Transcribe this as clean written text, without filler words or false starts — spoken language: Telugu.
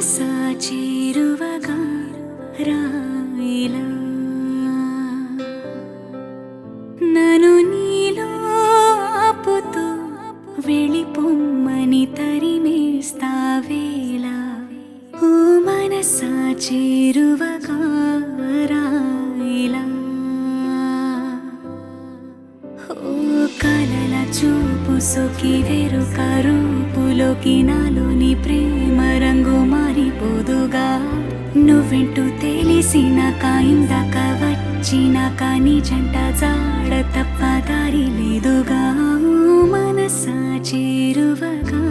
మనసా చేరువగా రాయిలా నన్ను నీలో ఆపుతూ వెళ్ళిపోమ్మని తరిమేస్తావేలా ఓ మనసా చేరువగా రాయిలా ఓ కలల చూపు సొకి వెరుక రూపులోకి నాలోని ప్రేమ రంగు మారిపోదుగా నువ్వెంటూ తెలిసినాక ఇందాక వచ్చినాక నీ జంట జాడ తప్ప దారి లేదుగా ఓ మనసా చేరువగా